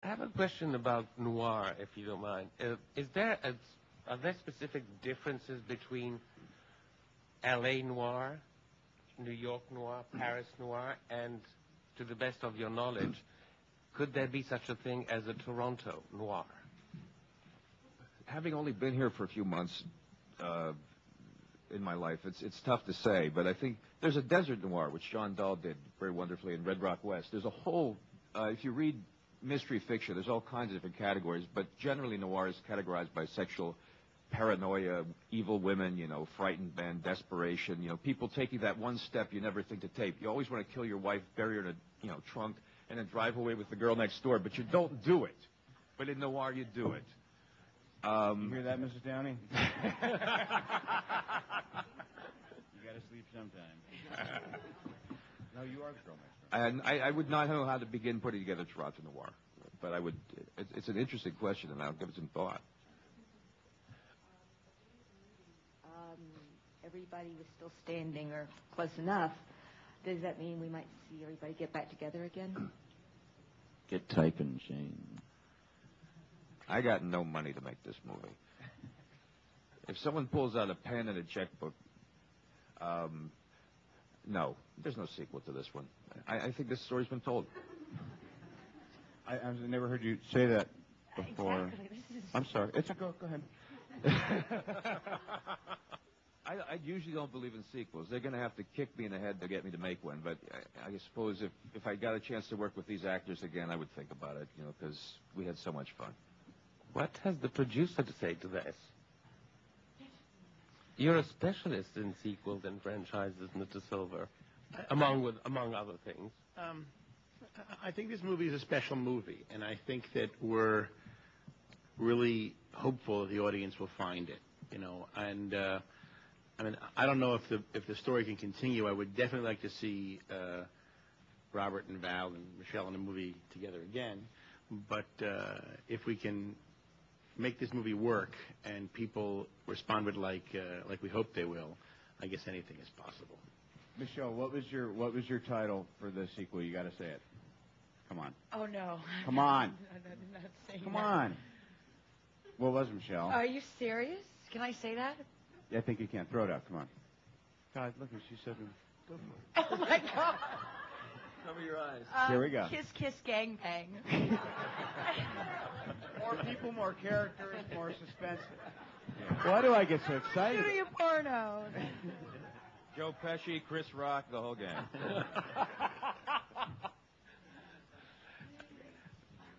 have a question about noir, if you don't mind. Are there specific differences between L.A. noir, New York noir, Paris noir, and to the best of your knowledge, could there be such a thing as a Toronto noir? Having only been here for a few months in my life, it's tough to say, but I think there's a desert noir, which John Dahl did very wonderfully in Red Rock West. There's a whole, if you read mystery fiction, there's all kinds of different categories, but generally noir is categorized by sexual paranoia, evil women, frightened men, desperation, people taking that one step you never think to take. You always want to kill your wife, bury her in a, trunk, and then drive away with the girl next door, but you don't do it. But in noir, you do it. You hear that, Mrs. Downey? You gotta sleep sometime. No, you are the girl next door. And I would not know how to begin putting together Toronto noir, but I would. It's an interesting question, and I'll give it some thought. Everybody was still standing or close enough. Does that mean we might see everybody get back together again? Get typing, Shane. I got no money to make this movie. If someone pulls out a pen and a checkbook, no, there's no sequel to this one. I think this story's been told. I've never heard you say that before. Exactly. I'm sorry. Go ahead. I usually don't believe in sequels. They're going to have to kick me in the head to get me to make one. But I suppose if I got a chance to work with these actors again, I would think about it, because we had so much fun. What has the producer to say to this? You're a specialist in sequels and franchises, Mr. Silver, among other things. I think this movie is a special movie, and I think that we're really hopeful the audience will find it. And I mean, I don't know if the story can continue. I would definitely like to see Robert and Val and Michelle in a movie together again. But if we can make this movie work and people respond with like we hope they will, I guess anything is possible. Michelle, what was your title for the sequel? You got to say it. Come on. Oh no. Come on. I'm not saying Come that. on. What was it, Michelle? Are you serious? Can I say that? I think you can. Throw it out. Come on. God, look, she said, go for it. Oh my God. Cover your eyes. Here we go. Kiss, kiss, gang, bang. More people, more characters, more suspense. Why do I get so excited? Studio porno. Joe Pesci, Chris Rock, the whole gang.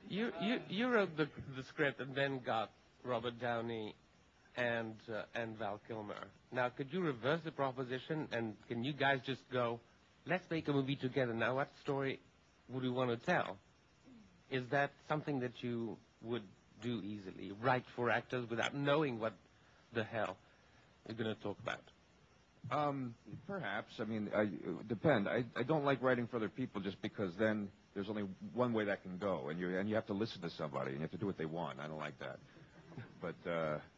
You wrote the script and then got Robert Downey and Val Kilmer. Now, could you reverse the proposition, and can you guys just go, let's make a movie together. Now, what story would you want to tell? Is that something that you would do easily, write for actors without knowing what the hell you're going to talk about? Perhaps. I mean, depend. I don't like writing for other people just because then there's only one way that can go, and you have to listen to somebody, and you have to do what they want. I don't like that. But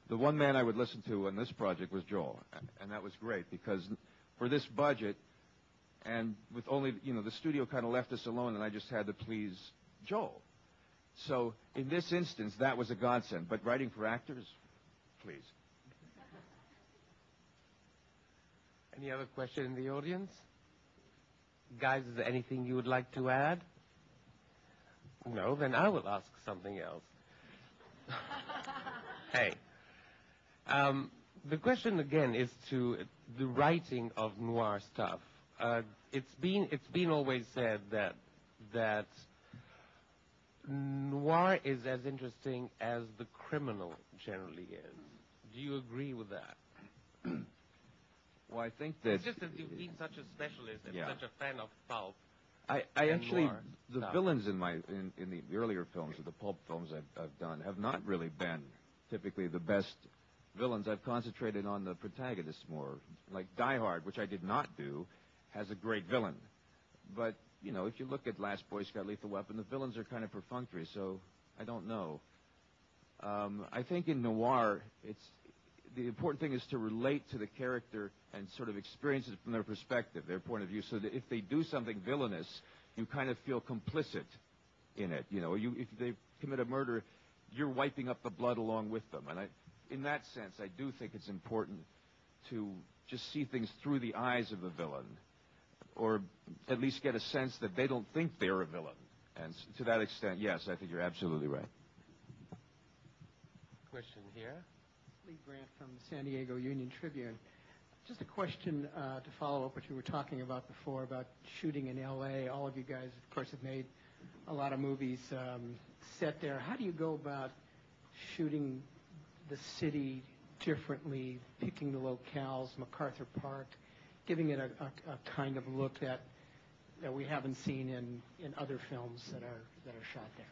the one man I would listen to on this project was Joel, and that was great because for this budget, and with only, the studio kind of left us alone, and I just had to please Joel. So in this instance, that was a godsend. But writing for actors, please. Any other question in the audience? Guys, is there anything you would like to add? No, then I will ask something else. Hey. The question again is to the writing of noir stuff. It's been always said that noir is as interesting as the criminal generally is. Do you agree with that? Well, I think that It's just that you've been such a specialist and such a fan of pulp. I actually, the villains in the earlier films, or the pulp films I've done, have not really been typically the best villains. I've concentrated on the protagonists more. Like Die Hard, which I did not do, has a great villain. But, if you look at Last Boy Scout, Lethal Weapon, the villains are kind of perfunctory, so I don't know. I think in noir, the important thing is to relate to the character and sort of experience it from their perspective, their point of view, so that if they do something villainous, you kind of feel complicit in it. If they commit commit a murder, you're wiping up the blood along with them. And in that sense, I do think it's important to just see things through the eyes of the villain, or at least get a sense that they don't think they're a villain. And to that extent, yes, I think you're absolutely right. Question here. Lee Grant from the San Diego Union Tribune. Just a question to follow up what you were talking about before about shooting in L.A. All of you guys, of course, have made a lot of movies set there. How do you go about shooting the city differently, picking the locales, MacArthur Park, giving it a kind of look that we haven't seen in other films that are shot there?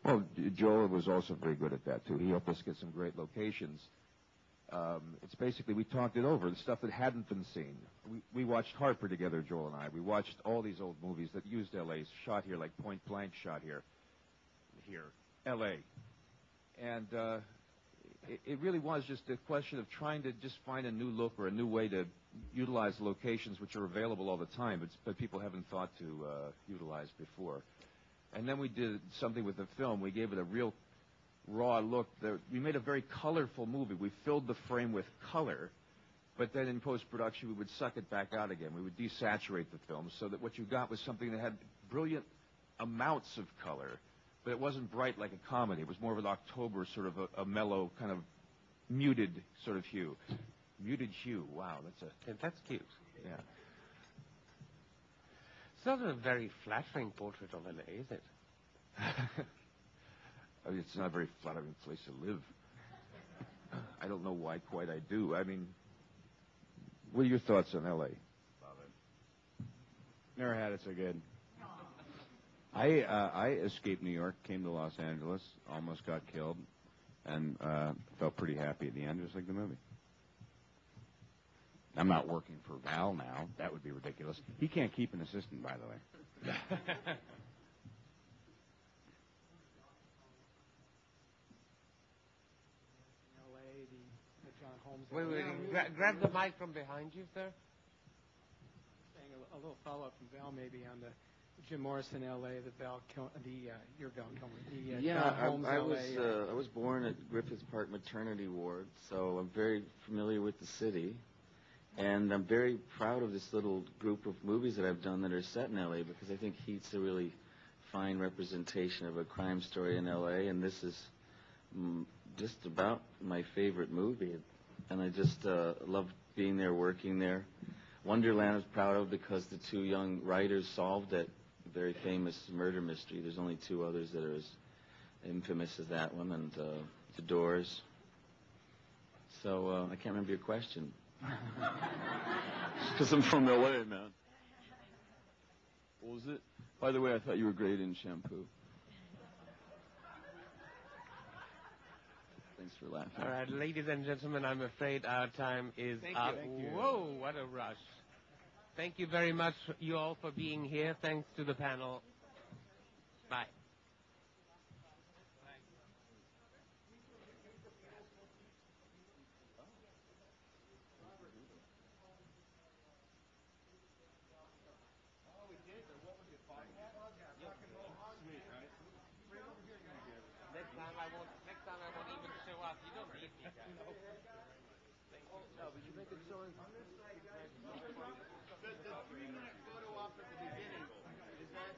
Well, Joel was also very good at that, too. He helped us get some great locations. It's basically, we talked it over, the stuff that hadn't been seen. We watched Harper together, Joel and I. We watched all these old movies that used L.A., shot here, like Point Blank shot here, L.A. And it really was just a question of trying to just find a new look or a new way to utilize locations which are available all the time, but people haven't thought to utilize before. And then we did something with the film. We gave it a real raw look. We made a very colorful movie. We filled the frame with color, but then in post-production we would suck it back out again. We would desaturate the film so that what you got was something that had brilliant amounts of color, but it wasn't bright like a comedy. It was more of an October sort of a mellow, kind of muted sort of hue. Muted hue. Wow, that's cute. Yeah. It's not a very flattering portrait of L.A., is it? I mean, it's not a very flattering place to live. I don't know why quite I do. I mean, what are your thoughts on L.A.? Love it. Never had it so good. I escaped New York, came to Los Angeles, almost got killed, and felt pretty happy at the end, just like the movie. I'm not working for Val now. That would be ridiculous. He can't keep an assistant, by the way. Wait, grab the mic from behind you, sir. Saying a little follow-up from Val maybe on the Jim Morrison L.A., your Val Kilmer. John Holmes I was born at Griffith Park Maternity Ward, so I'm very familiar with the city. And I'm very proud of this little group of movies that I've done that are set in L.A. because I think Heat's a really fine representation of a crime story in L.A. And this is just about my favorite movie. And I just love being there, working there. Wonderland I was proud of because the two young writers solved that very famous murder mystery. There's only two others that are as infamous as that one, and The Doors. So I can't remember your question. Because I'm from L.A., man. What was it? By the way, I thought you were great in shampoo. Thanks for laughing. All right, ladies and gentlemen, I'm afraid our time is up. Thank you. Whoa, what a rush. Thank you very much, you all, for being here. Thanks to the panel. Bye. Next time I won't even show up. You don't need me, guys. No, but you make it so... The 3-minute photo op at the beginning, is that...